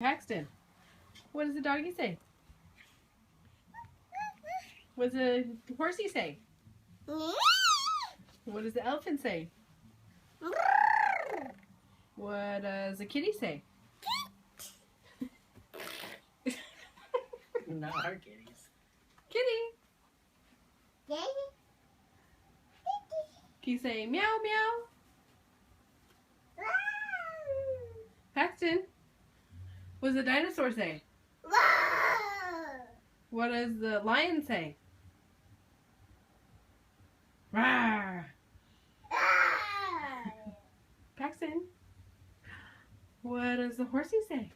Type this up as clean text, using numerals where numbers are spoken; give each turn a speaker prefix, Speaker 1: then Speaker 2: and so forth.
Speaker 1: Paxton, what does the doggy say? What does the horsey say? What does the elephant say? What does the kitty say?
Speaker 2: Not our kitties.
Speaker 1: Kitty. Can you say meow meow? Paxton, what does the dinosaur say? What does the lion say? Rawr. Paxton, what does the horsey say?